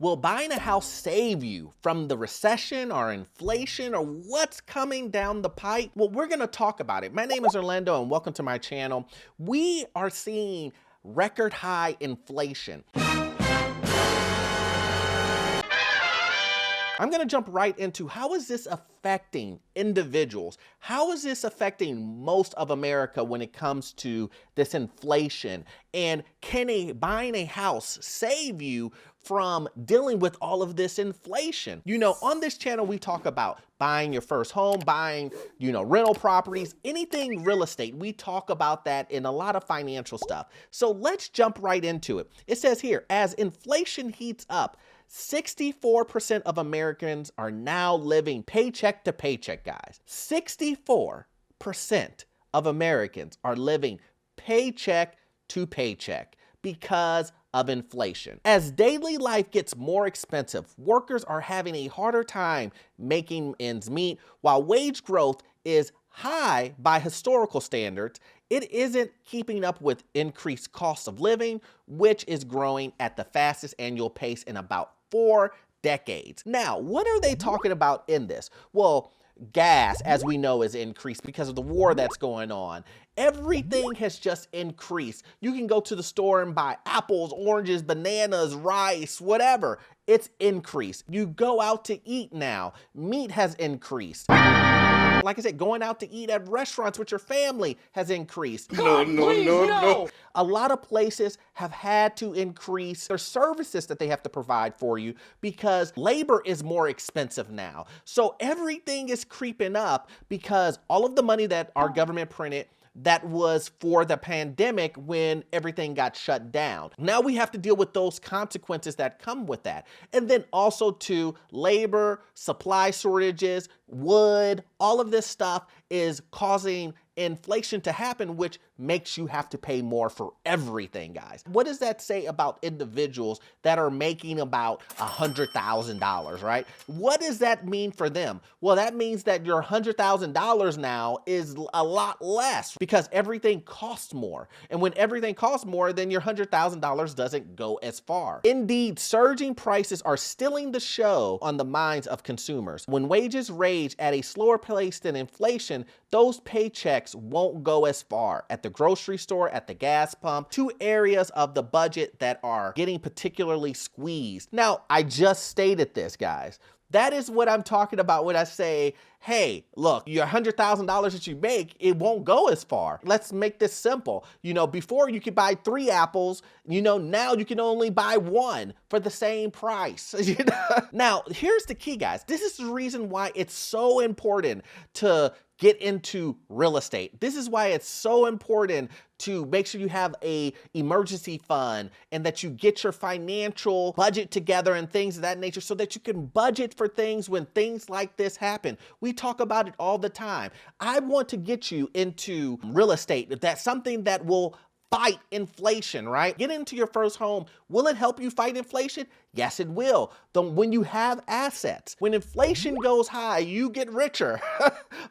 Will buying a house save you from the recession or inflation or what's coming down the pipe? Well, we're going to talk about it. My name is Orlando and welcome to my channel. We are seeing record high inflation. I'm going to jump right into how is this affecting individuals? How is this affecting most of America when it comes to this inflation? And can buying a house save you from dealing with all of this inflation? You know, on this channel, we talk about buying your first home, buying, rental properties, anything real estate. We talk about that in a lot of financial stuff. So let's jump right into it. It says here, as inflation heats up, 64% of Americans are now living paycheck to paycheck, guys. 64% of Americans are living paycheck to paycheck because of inflation. As daily life gets more expensive, workers are having a harder time making ends meet. While wage growth is high by historical standards, it isn't keeping up with increased cost of living, which is growing at the fastest annual pace in about 4 decades. Now, what are they talking about in this? Well, gas, as we know, is increased because of the war that's going on. Everything has just increased. You can go to the store and buy apples, oranges, bananas, rice, whatever. It's increased. You go out to eat now. Meat has increased. Like I said, going out to eat at restaurants with your family has increased. No. A lot of places have had to increase their services that they have to provide for you because labor is more expensive now. So everything is creeping up because all of the money that our government printed that was for the pandemic when everything got shut down. Now we have to deal with those consequences that come with that. And then also to labor, supply shortages, wood, all of this stuff is causing inflation to happen, which makes you have to pay more for everything, guys. What does that say about individuals that are making about $100,000, right? What does that mean for them? Well, that means that your $100,000 now is a lot less because everything costs more. And when everything costs more, then your $100,000 doesn't go as far. Indeed, surging prices are stealing the show on the minds of consumers. When wages rage at a slower pace than inflation, those paychecks won't go as far. At the grocery store, at the gas pump, 2 areas of the budget that are getting particularly squeezed. Now, I just stated this, guys. That is what I'm talking about when I say, hey, look, your $100,000 that you make, it won't go as far. Let's make this simple. Before you could buy 3 apples, now you can only buy 1 for the same price. Now, here's the key, guys. This is the reason why it's so important to get into real estate. This is why it's so important to make sure you have a emergency fund and that you get your financial budget together and things of that nature so that you can budget for things when things like this happen. We talk about it all the time. I want to get you into real estate. That's something that will fight inflation, right? Get into your first home. Will it help you fight inflation? Yes, it will. When you have assets, when inflation goes high, you get richer.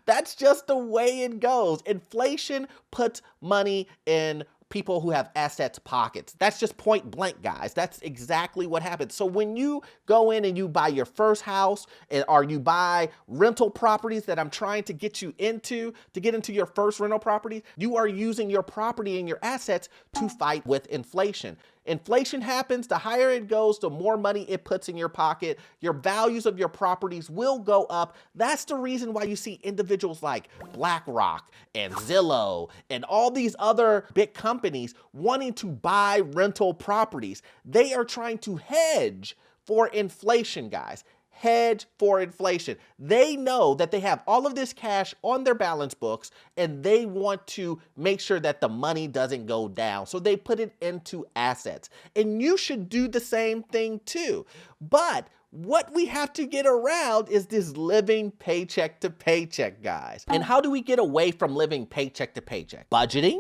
That's just the way it goes. Inflation puts money in people who have assets pockets. That's just point blank, guys. That's exactly what happens. So when you go in and you buy your first house or you buy rental properties that I'm trying to get you into, to get into your first rental property, you are using your property and your assets to fight with inflation. Inflation happens, the higher it goes, the more money it puts in your pocket. Your values of your properties will go up. That's the reason why you see individuals like BlackRock and Zillow and all these other big companies wanting to buy rental properties. They are trying to hedge for inflation, guys. Hedge for inflation. They know that they have all of this cash on their balance books and they want to make sure that the money doesn't go down. So they put it into assets. And you should do the same thing too. But what we have to get around is this living paycheck to paycheck, guys. And how do we get away from living paycheck to paycheck? Budgeting.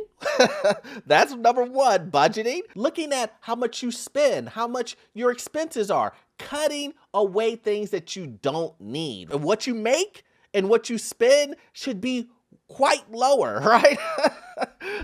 That's number 1, budgeting. Looking at how much you spend, how much your expenses are, cutting away things that you don't need. And what you make and what you spend should be quite lower, right?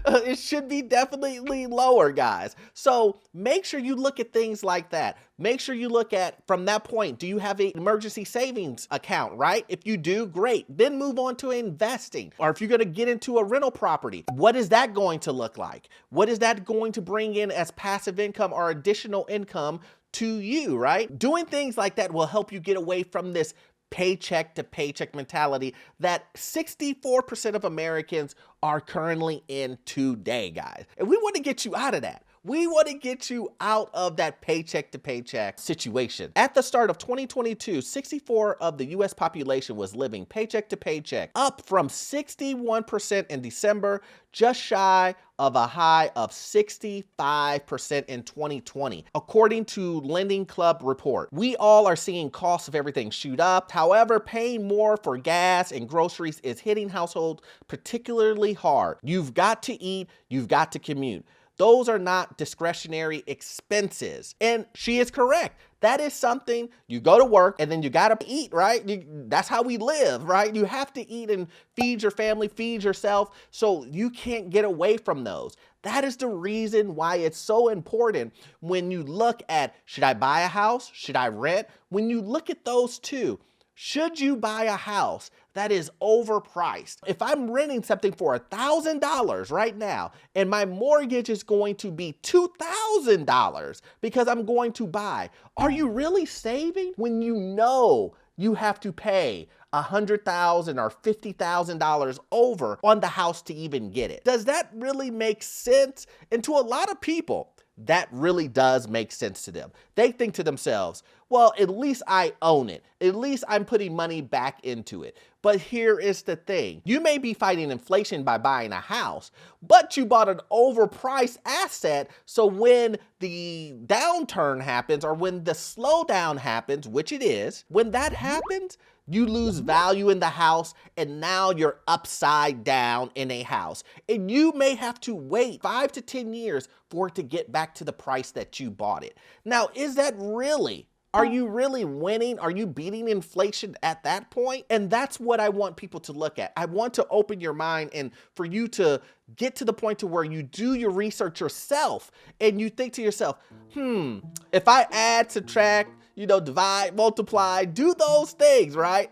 It should be definitely lower, guys. So make sure you look at things like that. Make sure you look at, from that point, do you have an emergency savings account, right? If you do, great. Then move on to investing. Or if you're going to get into a rental property, what is that going to look like? What is that going to bring in as passive income or additional income to you, right? Doing things like that will help you get away from this paycheck to paycheck mentality that 64% of Americans are currently in today, guys. And we want to get you out of that. We want to get you out of that paycheck to paycheck situation. At the start of 2022, 64% of the US population was living paycheck to paycheck, up from 61% in December, just shy of a high of 65% in 2020, according to Lending Club report. We all are seeing costs of everything shoot up. However, paying more for gas and groceries is hitting households particularly hard. You've got to eat, you've got to commute. Those are not discretionary expenses. And she is correct. That is something, you go to work and then you gotta eat, right? That's how we live, right? You have to eat and feed your family, feed yourself, so you can't get away from those. That is the reason why it's so important when you look at, should I buy a house? Should I rent? When you look at those two, should you buy a house that is overpriced? If I'm renting something for $1,000 right now and my mortgage is going to be $2,000 because I'm going to buy, are you really saving when you know you have to pay $100,000 or $50,000 over on the house to even get it? Does that really make sense? And to a lot of people, that really does make sense to them. They think to themselves, well, at least I own it. At least I'm putting money back into it. But here is the thing. You may be fighting inflation by buying a house, but you bought an overpriced asset. So when the downturn happens or when the slowdown happens, which it is, when that happens, you lose value in the house and now you're upside down in a house. And you may have to wait 5 to 10 years for it to get back to the price that you bought it. Now, is that really? Are you really winning? Are you beating inflation at that point? And that's what I want people to look at. I want to open your mind and for you to get to the point to where you do your research yourself and you think to yourself, if I add, subtract, divide, multiply, do those things, right?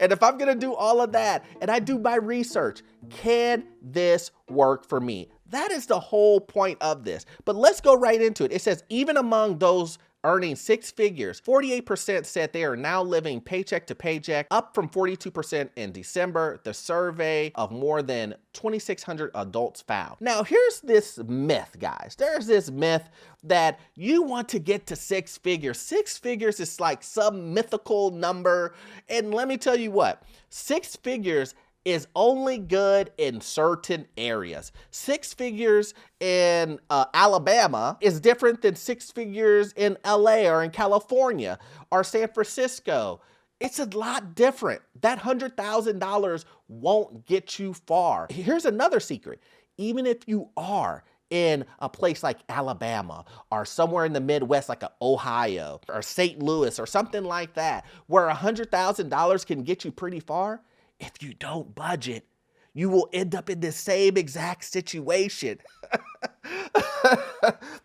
And if I'm gonna do all of that and I do my research, can this work for me? That is the whole point of this. But let's go right into it. It says, even among those earning 6 figures, 48% said they are now living paycheck to paycheck, up from 42% in December, the survey of more than 2,600 adults found. Now, here's this myth, guys. There's this myth that you want to get to 6 figures. 6 figures is like some mythical number. And let me tell you what, 6 figures is only good in certain areas. 6 figures in Alabama is different than 6 figures in LA or in California or San Francisco. It's a lot different. That $100,000 won't get you far. Here's another secret. Even if you are in a place like Alabama or somewhere in the Midwest like Ohio or St. Louis or something like that, where $100,000 can get you pretty far, if you don't budget, you will end up in the same exact situation.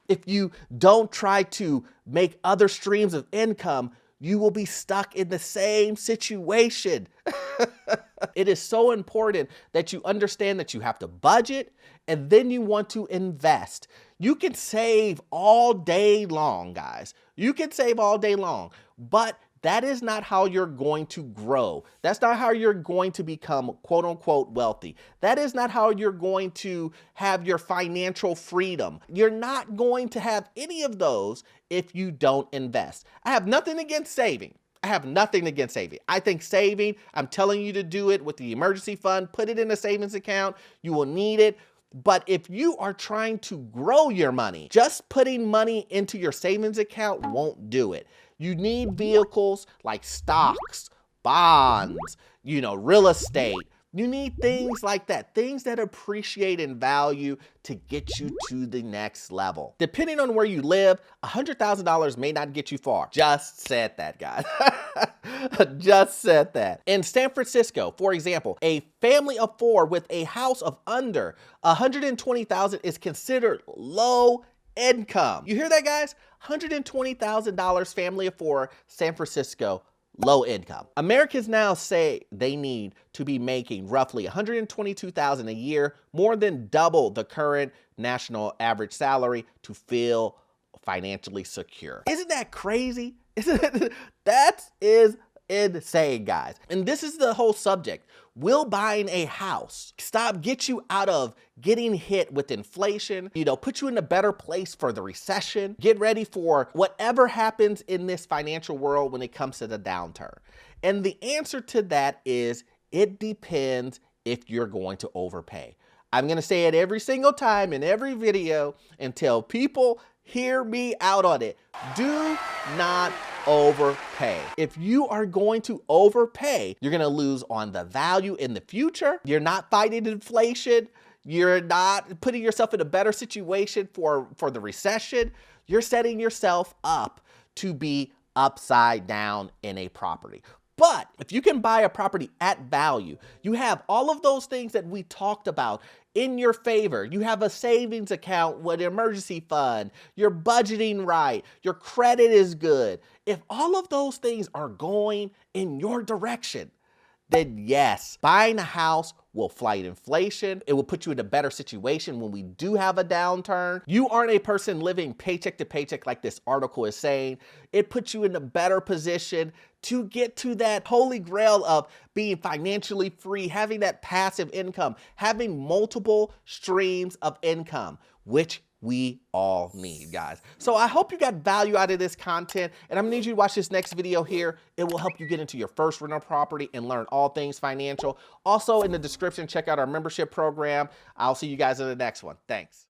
If you don't try to make other streams of income, you will be stuck in the same situation. It is so important that you understand that you have to budget and then you want to invest. You can save all day long, guys. You can save all day long, but that is not how you're going to grow. That's not how you're going to become quote unquote wealthy. That is not how you're going to have your financial freedom. You're not going to have any of those if you don't invest. I have nothing against saving. I have nothing against saving. I think saving, I'm telling you to do it with the emergency fund, put it in a savings account. You will need it. But if you are trying to grow your money, just putting money into your savings account won't do it. You need vehicles like stocks, bonds, real estate, You need things like that, things that appreciate in value to get you to the next level. Depending on where you live, $100,000 may not get you far. Just said that, guys. Just said that. In San Francisco, for example, a family of 4 with a house of under $120,000 is considered low income. You hear that, guys? $120,000 family of 4, San Francisco, low income. Americans now say they need to be making roughly $122,000 a year, more than double the current national average salary to feel financially secure. Isn't that crazy? That is insane, guys. And this is the whole subject. Will buying a house get you out of getting hit with inflation, put you in a better place for the recession, get ready for whatever happens in this financial world when it comes to the downturn? And the answer to that is it depends if you're going to overpay. I'm going to say it every single time in every video until people hear me out on it. Do not overpay. If you are going to overpay, you're going to lose on the value in the future. You're not fighting inflation. You're not putting yourself in a better situation for the recession. You're setting yourself up to be upside down in a property. But if you can buy a property at value, you have all of those things that we talked about in your favor. You have a savings account with an emergency fund, you're budgeting right, your credit is good. If all of those things are going in your direction, then yes, buying a house will fight inflation. It will put you in a better situation when we do have a downturn. You aren't a person living paycheck to paycheck like this article is saying. It puts you in a better position to get to that holy grail of being financially free, having that passive income, having multiple streams of income, which we all need, guys. So I hope you got value out of this content, and I'm gonna need you to watch this next video here. It will help you get into your first rental property and learn all things financial. Also in the description, check out our membership program. I'll see you guys in the next one. Thanks.